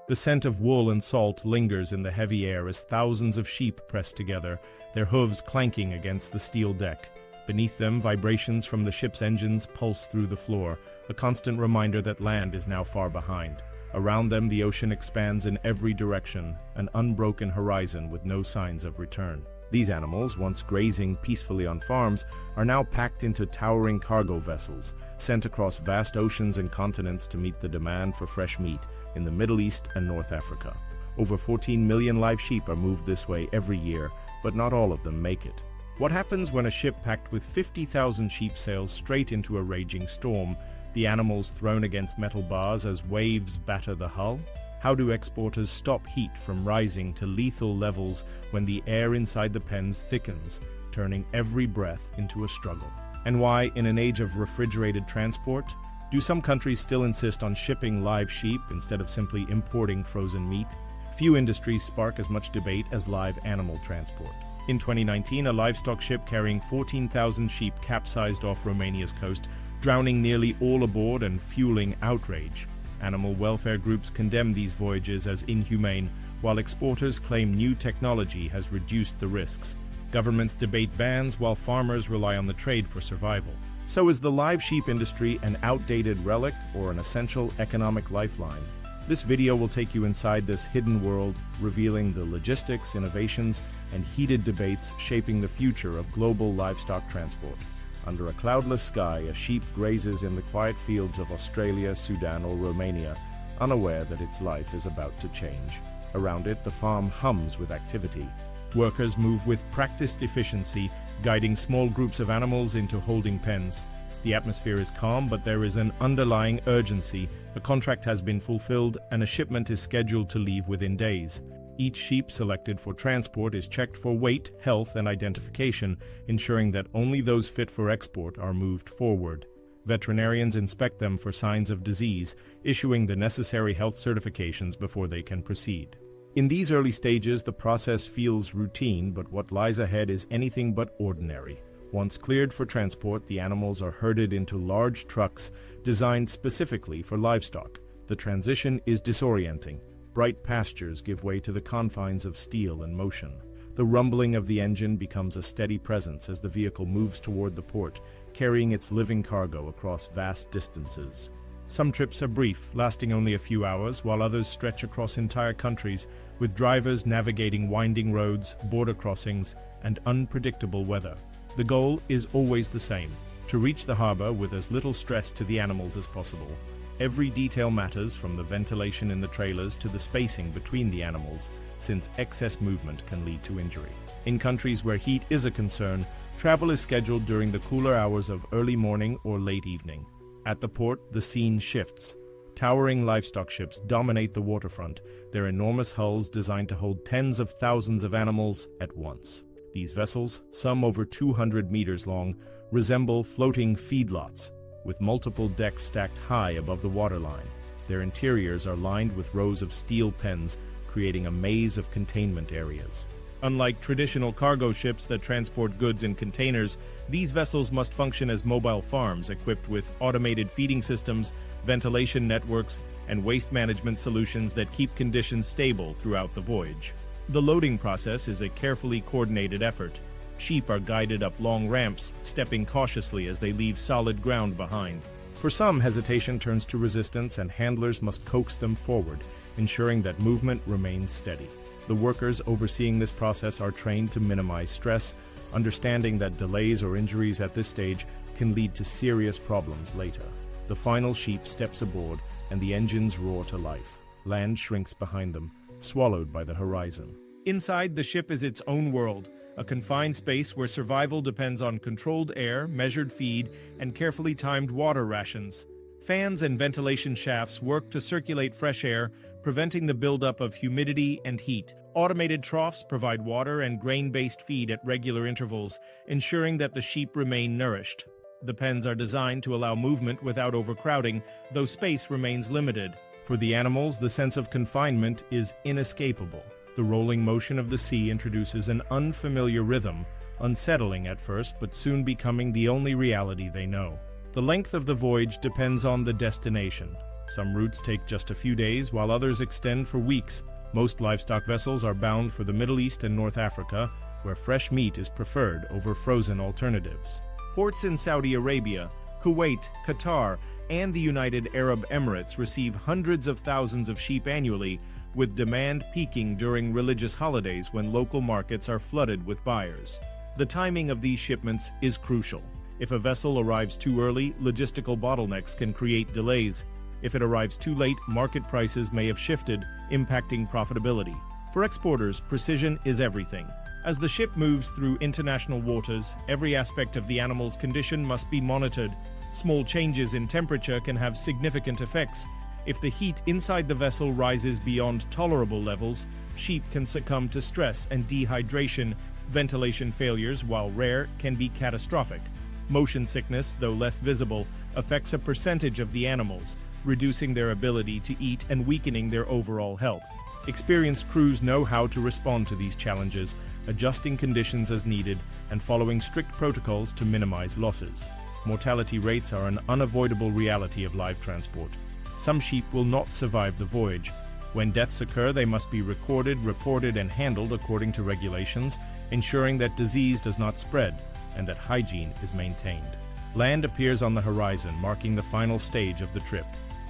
The scent of wool and salt lingers in the heavy air as thousands of sheep press together, their hooves clanking against the steel deck. Beneath them, vibrations from the ship's engines pulse through the floor, a constant reminder that land is now far behind. Around them, the ocean expands in every direction, an unbroken horizon with no signs of return. These animals, once grazing peacefully on farms, are now packed into towering cargo vessels, sent across vast oceans and continents to meet the demand for fresh meat in the Middle East and North Africa. Over 14 million live sheep are moved this way every year, but not all of them make it. What happens when a ship packed with 50,000 sheep sails straight into a raging storm, the animals thrown against metal bars as waves batter the hull? How do exporters stop heat from rising to lethal levels when the air inside the pens thickens, turning every breath into a struggle? And why, in an age of refrigerated transport, do some countries still insist on shipping live sheep instead of simply importing frozen meat? Few industries spark as much debate as live animal transport. In 2019, a livestock ship carrying 14,000 sheep capsized off Romania's coast, drowning nearly all aboard and fueling outrage. Animal welfare groups condemn these voyages as inhumane, while exporters claim new technology has reduced the risks. Governments debate bans while farmers rely on the trade for survival. So is the live sheep industry an outdated relic or an essential economic lifeline? This video will take you inside this hidden world, revealing the logistics, innovations, and heated debates shaping the future of global livestock transport. Under a cloudless sky, a sheep grazes in the quiet fields of Australia, Sudan, or Romania, unaware that its life is about to change. Around it, the farm hums with activity. Workers move with practiced efficiency, guiding small groups of animals into holding pens. The atmosphere is calm, but there is an underlying urgency. A contract has been fulfilled, and a shipment is scheduled to leave within days. Each sheep selected for transport is checked for weight, health, and identification, ensuring that only those fit for export are moved forward. Veterinarians inspect them for signs of disease, issuing the necessary health certifications before they can proceed. In these early stages, the process feels routine, but what lies ahead is anything but ordinary. Once cleared for transport, the animals are herded into large trucks designed specifically for livestock. The transition is disorienting. Bright pastures give way to the confines of steel and motion. The rumbling of the engine becomes a steady presence as the vehicle moves toward the port, carrying its living cargo across vast distances. Some trips are brief, lasting only a few hours, while others stretch across entire countries, with drivers navigating winding roads, border crossings, and unpredictable weather. The goal is always the same: to reach the harbor with as little stress to the animals as possible. Every detail matters, from the ventilation in the trailers to the spacing between the animals, since excess movement can lead to injury. In countries where heat is a concern, travel is scheduled during the cooler hours of early morning or late evening. At the port, the scene shifts. Towering livestock ships dominate the waterfront, their enormous hulls designed to hold tens of thousands of animals at once. These vessels, some over 200 meters long, resemble floating feedlots, with multiple decks stacked high above the waterline. Their interiors are lined with rows of steel pens, creating a maze of containment areas. Unlike traditional cargo ships that transport goods in containers, these vessels must function as mobile farms equipped with automated feeding systems, ventilation networks, and waste management solutions that keep conditions stable throughout the voyage. The loading process is a carefully coordinated effort. Sheep are guided up long ramps, stepping cautiously as they leave solid ground behind. For some, hesitation turns to resistance, and handlers must coax them forward, ensuring that movement remains steady. The workers overseeing this process are trained to minimize stress, understanding that delays or injuries at this stage can lead to serious problems later. The final sheep steps aboard, and the engines roar to life. Land shrinks behind them, swallowed by the horizon. Inside, the ship is its own world, a confined space where survival depends on controlled air, measured feed, and carefully timed water rations. Fans and ventilation shafts work to circulate fresh air, preventing the buildup of humidity and heat. Automated troughs provide water and grain-based feed at regular intervals, ensuring that the sheep remain nourished. The pens are designed to allow movement without overcrowding, though space remains limited. For the animals, the sense of confinement is inescapable. The rolling motion of the sea introduces an unfamiliar rhythm, unsettling at first but soon becoming the only reality they know. The length of the voyage depends on the destination. Some routes take just a few days, while others extend for weeks. Most livestock vessels are bound for the Middle East and North Africa, where fresh meat is preferred over frozen alternatives. Ports in Saudi Arabia, Kuwait, Qatar, and the United Arab Emirates receive hundreds of thousands of sheep annually, with demand peaking during religious holidays when local markets are flooded with buyers. The timing of these shipments is crucial. If a vessel arrives too early, logistical bottlenecks can create delays. If it arrives too late, market prices may have shifted, impacting profitability. For exporters, precision is everything. As the ship moves through international waters, every aspect of the animal's condition must be monitored. Small changes in temperature can have significant effects. If the heat inside the vessel rises beyond tolerable levels, sheep can succumb to stress and dehydration. Ventilation failures, while rare, can be catastrophic. Motion sickness, though less visible, affects a percentage of the animals, reducing their ability to eat and weakening their overall health. Experienced crews know how to respond to these challenges, adjusting conditions as needed and following strict protocols to minimize losses. Mortality rates are an unavoidable reality of live transport. Some sheep will not survive the voyage. When deaths occur, they must be recorded, reported, and handled according to regulations, ensuring that disease does not spread and that hygiene is maintained. Land appears on the horizon, marking the final stage of the trip.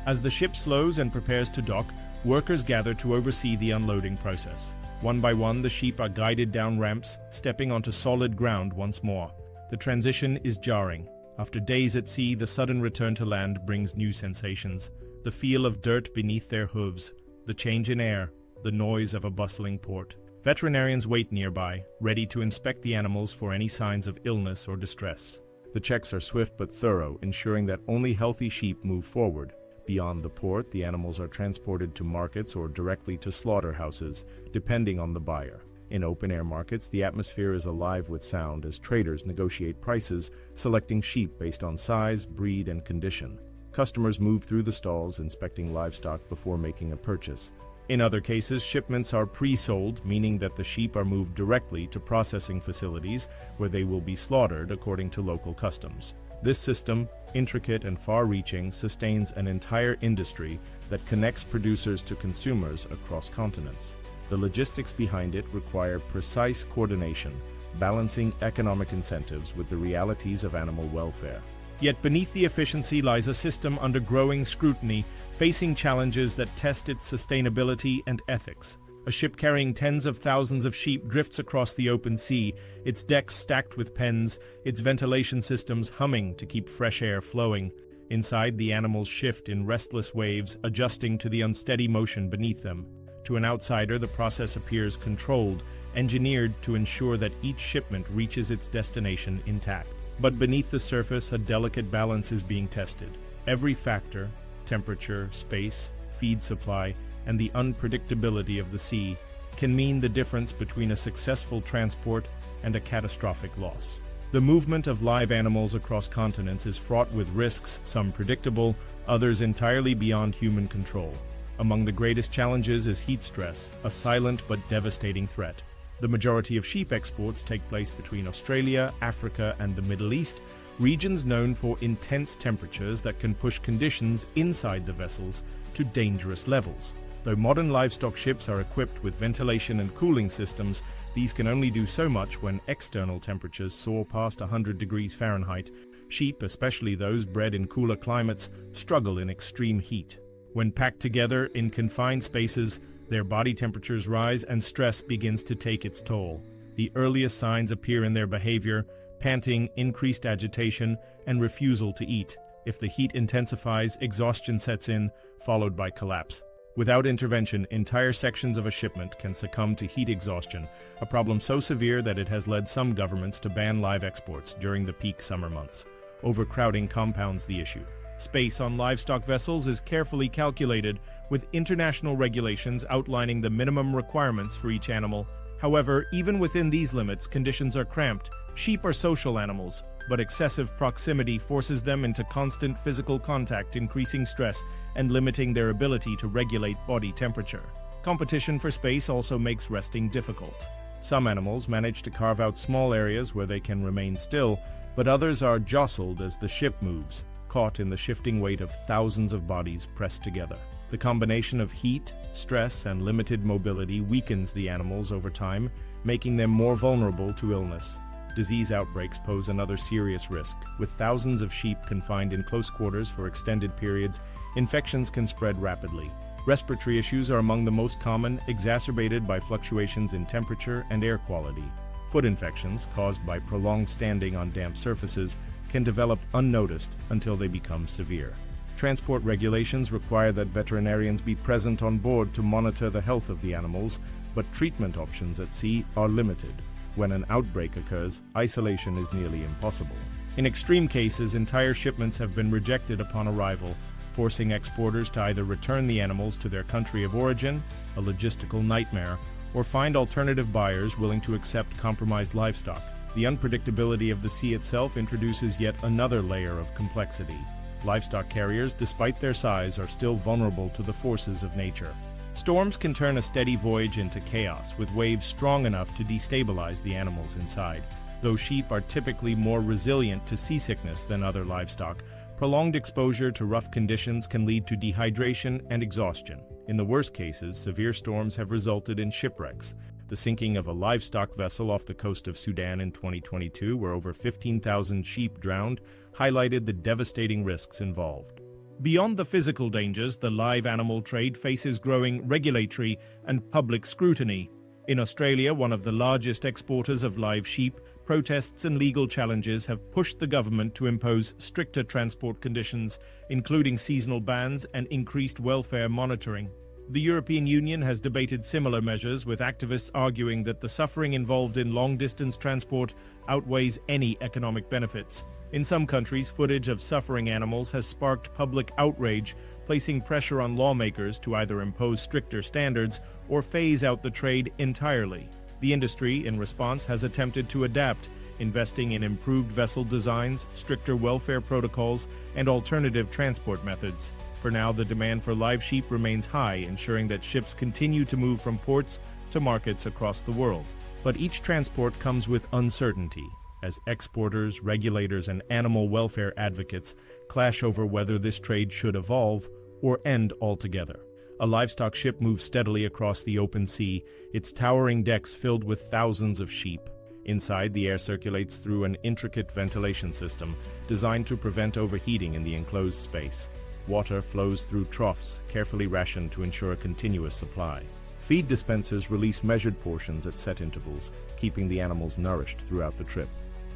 As the ship slows and prepares to dock, workers gather to oversee the unloading process. One by one, the sheep are guided down ramps, stepping onto solid ground once more. The transition is jarring. After days at sea, the sudden return to land brings new sensations. The feel of dirt beneath their hooves, the change in air, the noise of a bustling port. Veterinarians wait nearby, ready to inspect the animals for any signs of illness or distress. The checks are swift but thorough, ensuring that only healthy sheep move forward. Beyond the port, the animals are transported to markets or directly to slaughterhouses, depending on the buyer. In open-air markets, the atmosphere is alive with sound as traders negotiate prices, selecting sheep based on size, breed, and condition. Customers move through the stalls, inspecting livestock before making a purchase. In other cases, shipments are pre-sold, meaning that the sheep are moved directly to processing facilities where they will be slaughtered according to local customs. This system, intricate and far-reaching, sustains an entire industry that connects producers to consumers across continents. The logistics behind it require precise coordination, balancing economic incentives with the realities of animal welfare. Yet beneath the efficiency lies a system under growing scrutiny, facing challenges that test its sustainability and ethics. A ship carrying tens of thousands of sheep drifts across the open sea, its decks stacked with pens, its ventilation systems humming to keep fresh air flowing. Inside, the animals shift in restless waves, adjusting to the unsteady motion beneath them. To an outsider, the process appears controlled, engineered to ensure that each shipment reaches its destination intact. But beneath the surface, a delicate balance is being tested. Every factor, temperature, space, feed supply, and the unpredictability of the sea, can mean the difference between a successful transport and a catastrophic loss. The movement of live animals across continents is fraught with risks, some predictable, others entirely beyond human control. Among the greatest challenges is heat stress, a silent but devastating threat. The majority of sheep exports take place between Australia, Africa, and the Middle East, regions known for intense temperatures that can push conditions inside the vessels to dangerous levels. Though modern livestock ships are equipped with ventilation and cooling systems, these can only do so much when external temperatures soar past 100 degrees Fahrenheit. Sheep, especially those bred in cooler climates, struggle in extreme heat. When packed together in confined spaces, their body temperatures rise and stress begins to take its toll. The earliest signs appear in their behavior: panting, increased agitation, and refusal to eat. If the heat intensifies, exhaustion sets in, followed by collapse. Without intervention, entire sections of a shipment can succumb to heat exhaustion, a problem so severe that it has led some governments to ban live exports during the peak summer months. Overcrowding compounds the issue. Space on livestock vessels is carefully calculated, with international regulations outlining the minimum requirements for each animal. However, even within these limits, conditions are cramped. Sheep are social animals, but excessive proximity forces them into constant physical contact, increasing stress and limiting their ability to regulate body temperature. Competition for space also makes resting difficult. Some animals manage to carve out small areas where they can remain still, but others are jostled as the ship moves, caught in the shifting weight of thousands of bodies pressed together. The combination of heat, stress, and limited mobility weakens the animals over time, making them more vulnerable to illness. Disease outbreaks pose another serious risk. With thousands of sheep confined in close quarters for extended periods, infections can spread rapidly. Respiratory issues are among the most common, exacerbated by fluctuations in temperature and air quality. Foot infections, caused by prolonged standing on damp surfaces, can develop unnoticed until they become severe. Transport regulations require that veterinarians be present on board to monitor the health of the animals, but treatment options at sea are limited. When an outbreak occurs, isolation is nearly impossible. In extreme cases, entire shipments have been rejected upon arrival, forcing exporters to either return the animals to their country of origin, a logistical nightmare, or find alternative buyers willing to accept compromised livestock. The unpredictability of the sea itself introduces yet another layer of complexity. Livestock carriers, despite their size, are still vulnerable to the forces of nature. Storms can turn a steady voyage into chaos, with waves strong enough to destabilize the animals inside. Though sheep are typically more resilient to seasickness than other livestock, prolonged exposure to rough conditions can lead to dehydration and exhaustion. In the worst cases, severe storms have resulted in shipwrecks. The sinking of a livestock vessel off the coast of Sudan in 2022, where over 15,000 sheep drowned, highlighted the devastating risks involved. Beyond the physical dangers, the live animal trade faces growing regulatory and public scrutiny. In Australia, one of the largest exporters of live sheep, protests and legal challenges have pushed the government to impose stricter transport conditions, including seasonal bans and increased welfare monitoring. The European Union has debated similar measures, with activists arguing that the suffering involved in long-distance transport outweighs any economic benefits. In some countries, footage of suffering animals has sparked public outrage, placing pressure on lawmakers to either impose stricter standards or phase out the trade entirely. The industry, in response, has attempted to adapt, investing in improved vessel designs, stricter welfare protocols, and alternative transport methods. For now, the demand for live sheep remains high, ensuring that ships continue to move from ports to markets across the world. But each transport comes with uncertainty, as exporters, regulators, and animal welfare advocates clash over whether this trade should evolve or end altogether. A livestock ship moves steadily across the open sea, its towering decks filled with thousands of sheep. Inside, the air circulates through an intricate ventilation system designed to prevent overheating in the enclosed space. Water flows through troughs, carefully rationed to ensure a continuous supply. Feed dispensers release measured portions at set intervals, keeping the animals nourished throughout the trip.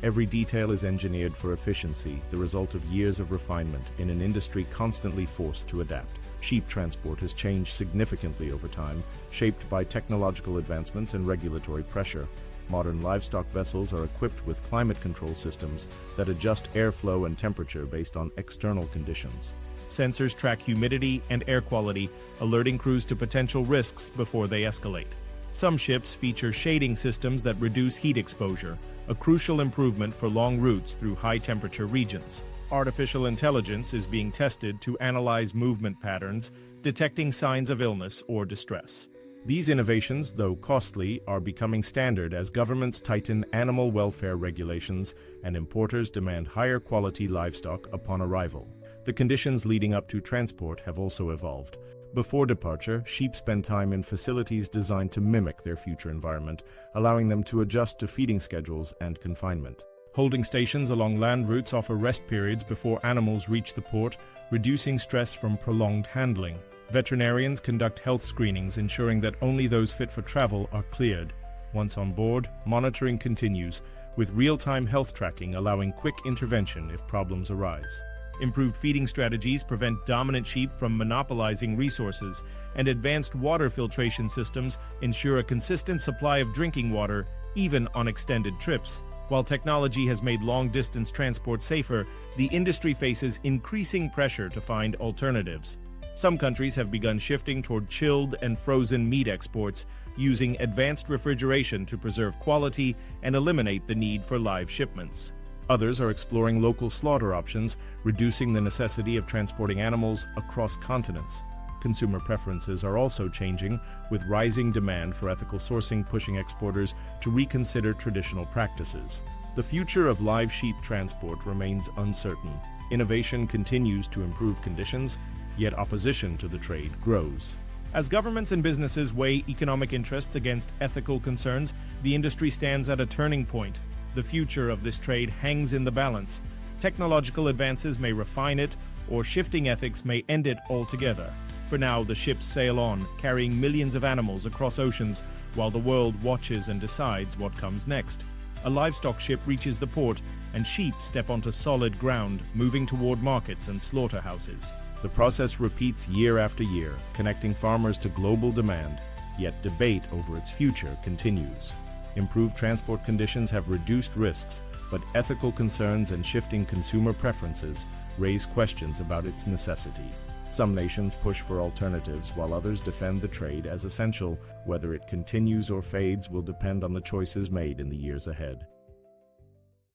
Every detail is engineered for efficiency, the result of years of refinement in an industry constantly forced to adapt. Sheep transport has changed significantly over time, shaped by technological advancements and regulatory pressure. Modern livestock vessels are equipped with climate control systems that adjust airflow and temperature based on external conditions. Sensors track humidity and air quality, alerting crews to potential risks before they escalate. Some ships feature shading systems that reduce heat exposure, a crucial improvement for long routes through high-temperature regions. Artificial intelligence is being tested to analyze movement patterns, detecting signs of illness or distress. These innovations, though costly, are becoming standard as governments tighten animal welfare regulations and importers demand higher quality livestock upon arrival. The conditions leading up to transport have also evolved. Before departure, sheep spend time in facilities designed to mimic their future environment, allowing them to adjust to feeding schedules and confinement. Holding stations along land routes offer rest periods before animals reach the port, reducing stress from prolonged handling. Veterinarians conduct health screenings, ensuring that only those fit for travel are cleared. Once on board, monitoring continues, with real-time health tracking allowing quick intervention if problems arise. Improved feeding strategies prevent dominant sheep from monopolizing resources, and advanced water filtration systems ensure a consistent supply of drinking water, even on extended trips. While technology has made long-distance transport safer, the industry faces increasing pressure to find alternatives. Some countries have begun shifting toward chilled and frozen meat exports, using advanced refrigeration to preserve quality and eliminate the need for live shipments. Others are exploring local slaughter options, reducing the necessity of transporting animals across continents. Consumer preferences are also changing, with rising demand for ethical sourcing pushing exporters to reconsider traditional practices. The future of live sheep transport remains uncertain. Innovation continues to improve conditions, yet opposition to the trade grows. As governments and businesses weigh economic interests against ethical concerns, the industry stands at a turning point. The future of this trade hangs in the balance. Technological advances may refine it, or shifting ethics may end it altogether. For now, the ships sail on, carrying millions of animals across oceans, while the world watches and decides what comes next. A livestock ship reaches the port, and sheep step onto solid ground, moving toward markets and slaughterhouses. The process repeats year after year, connecting farmers to global demand, yet debate over its future continues. Improved transport conditions have reduced risks, but ethical concerns and shifting consumer preferences raise questions about its necessity. Some nations push for alternatives, while others defend the trade as essential. Whether it continues or fades will depend on the choices made in the years ahead.